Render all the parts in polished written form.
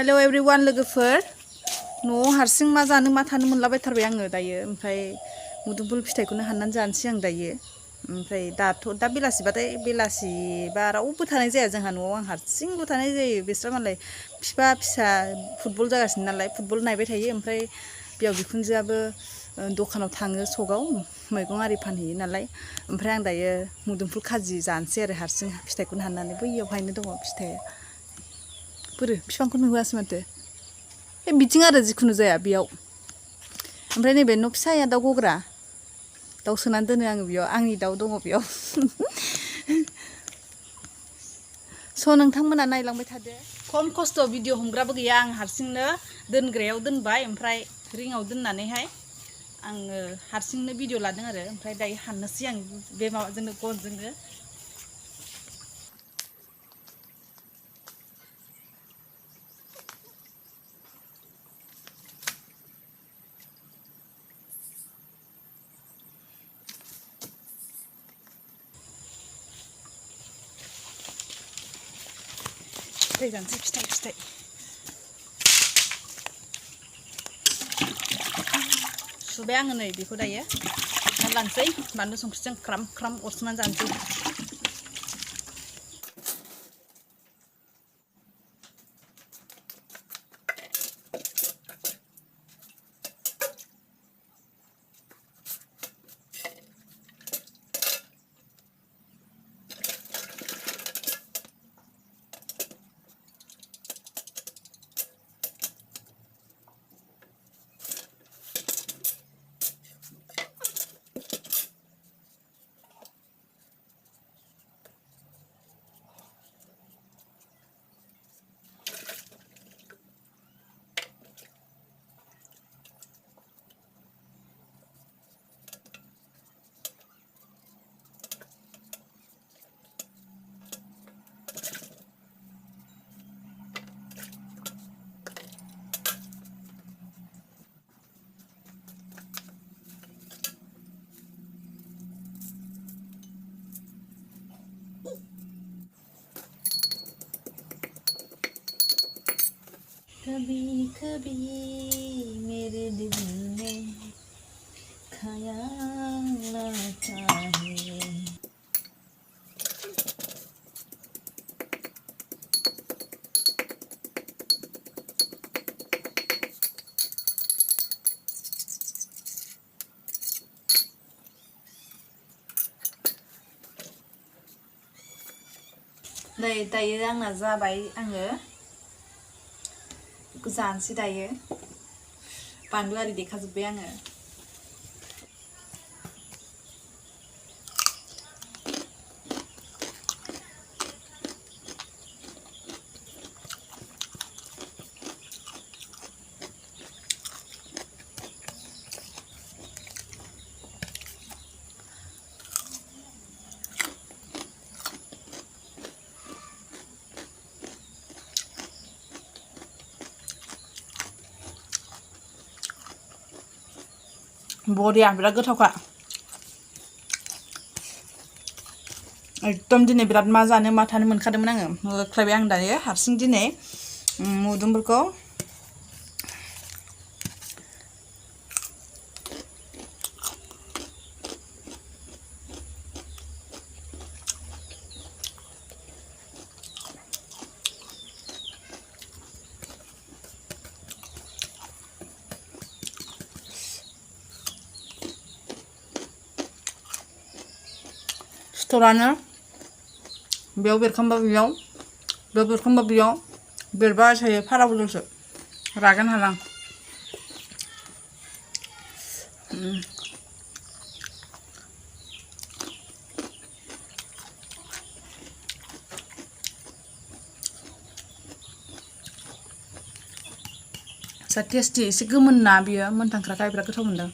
hello everyone लोगोफोर न'आव हारसिं मा जानो मा थानो मोनलाबायथारबाय आङो दायो ओमफ्राय मुदुमफुल फिथाइखौनो हाननानै जानोसै आं दायो ओमफ्राय दा बेलासिबाथाय बेलासिबा रावबो थानाय जाया जोंहा न'आव आं हारसिंल' थानाय जायो बिस्रा मालाय फिफा फिसा फुटबल जागासिनो नालाय फुटबल नायबाय थायो ओमफ्राय बियाव बिखुनजोआबो दखानाव थाङो सकआव मैगं आरि फानहैयो नालाय ओमफ्राय आं दायो मुदुमफुल खाजि जानोसै आरो हारसिं फिथाइखौनो हाननानै बैयावहायनो दङ फिथाइया बोरो बिफांखौ नुहैयासै माथो बिथिं आरो जिखुनु जाया बेयाव ओमफ्राय नैबे न' फिसाया दाउ गग्रा दाउ सोनानै दोनो आङो बेयाव आंनि दाउ दङ बेयाव स' नोंथांमोना नायलांबाय थादो खम खस्थ' भिडिअ हमग्राबो गैया आं हारसिंनो दोनग्रायाव दोनबाय ओमफ्राय रिङाव दोननानैहाय आङो हारसिंनो भिडिअ लादों आरो ओमफ्राय दायो हाननोसै आं बे माबाजोंनो गनजोंनो फिथाइ जानोसै फिथाइ सुबाय आङो नै बेखौ दायो लानोसै बानलु संख्रिजों ख्राम ख्राम अरसननानै जानोसै कभी कभी मेरे दिल में ख्याल आता है नै दायो आंना जाबाय आङो जानोसै दायो बानलु आरि देखाजोब्बाय आङो बरिया बिराद गोथावखा एकदम दिनै बिराद मा जानो मा थानो मोनखादोंमोन आङो होख्लायबाय आं दायो हारसिं दिनै मुदुमफुलखौ सिथरानो बेयाव बेरखांबा बेयाव बेरखांबा बेयाव बेरबाय थायो फारा बदलसो रागान हालां जा टेस्टि एसे गोमोन ना बियो मोनथांख्राखाय बिराद गोथाव मोनदों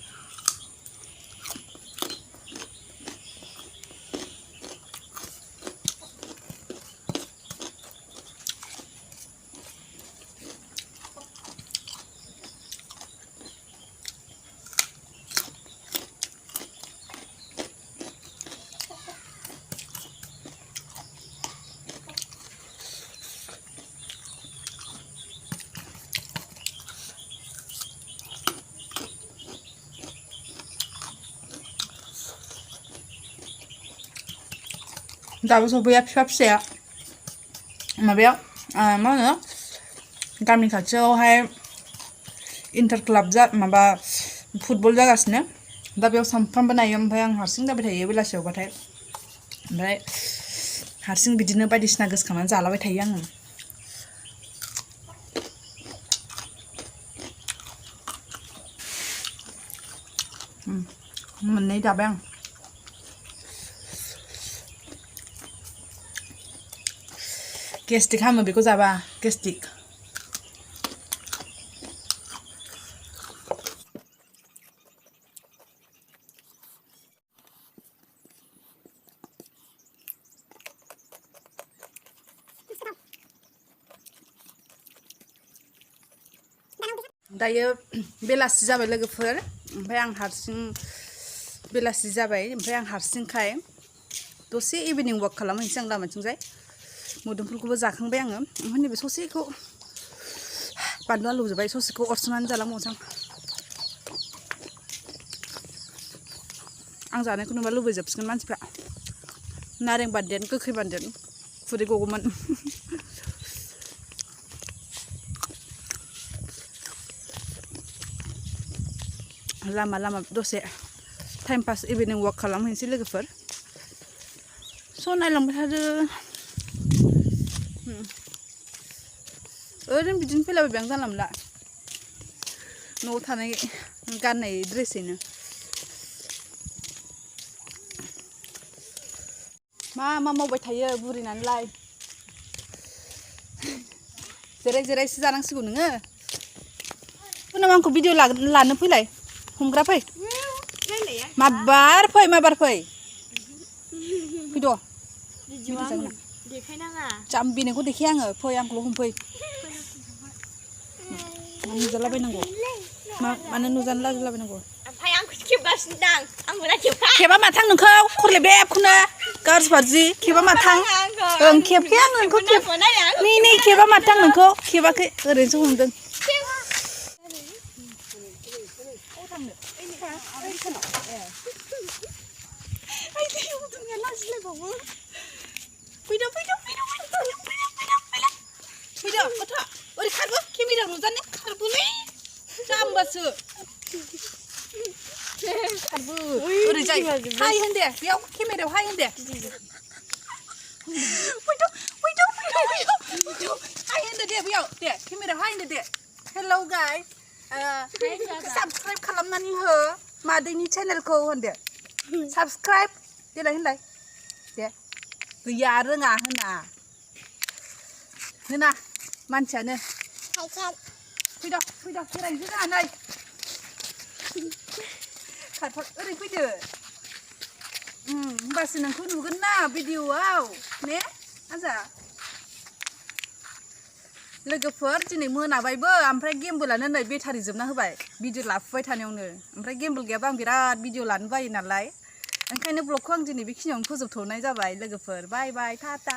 दाबो सफैया फिसा फिसाया माबायाव मा होनो गामि खाथियावहाय इन्टार क्लाब माबा फुटबल जागासिनो दा बेयाव सानफ्रामबो नायो ओमफ्राय आं हारसिं जाबाय थायो बेलासियावबाथाय ओमफ्राय हारसिं बिदिनो बायदिसिना गोसोखांनानै जालाबाय थायो आङो मोननै जाबाय आं गेस्टिक हामो बेखौ जाबा गेस्टिक दायो बेलासि जाबाय लोगोफोर ओमफ्राय आं हारसिं बेलासि जाबाय ओमफ्राय आं हारसिंखाय दसे इभिनिं वाक खालामहैनोसै आं लामाथिंजाय मोदोमफुलखौबो जाखांबाय आङो ओमफ्राय नैबे ससेखौ बानलु आलु जोब्बाय ससेखौ अरसनानै जालांबावनोसै आं जानायखौ नुबा लुबैजोबसिगोन मानसिफ्रा नारें बारदेन गोखै बारदेन खुदै गगौमोन लामा लामा दसे टाइम पास इभिनिं वाक खालामहैनोसै लोगोफोर स' नायलांबाय थादो ओरैनो बिदिनो फैलाबायबाय आं जानला मोनला न'आव थानाय गाननाय ड्रेसैनो मा मावबाय थायो बुरिनानैलाय जिराय जिरायसो जानांसिगौ नोङो उनाव आंखौ भिडिअ लानो फैलाय हमग्रा फै माबार फै फैद' जाम्बि नोंखौ देखाय आङो फै आंखौल' हमफै नुजालाबायनांगौ मानो नुजानो लाजिलाबायनांगौ खेबा माथां नोंखौ खरले बेबखौनो गाज्रि फाज्रि खेबा माथां ओं खेबखे आङो नोंखौ नै खेबा माथां नोंखौ खेबाखै ओरैनोसो हमदों ओरै खारबो केमेरायाव नुजानो खारबोलै जाम्बासो खारबो ओरैजाय हाय होनदे बेयाव केमेरायाव हाय होनदे हाय होनदो दे बेयाव दे केमेरायाव हाय होनदो दे हेलौ गाइस साबस्क्राइब खालामनानै हो मादैनि चेनेलखौ होनदो साबस्क्राइब देलाय होनलाय दे गैया रोङा होना मानसियानो फैद' बेरायनोसै जोंहा नै खारफा ओरै फैदो होमबासो नोंखौ नुगोन ना भिडिअआव ने आजा लोगोफोर दिनै मोनाबायबो ओमफ्राय गेमबोलानो नै बेटारि जोबना होबाय भिडिअ लाफुबाय थानायावनो ओमफ्राय गेमबो गैयाबा आं बिराद भिडिअ लानो बायो नालाय ओंखायनो ब्लगखौ आं दिनै बेखिनियावनो फोजोबथ'नाय जाबाय लोगोफोर बाय बाय टाटा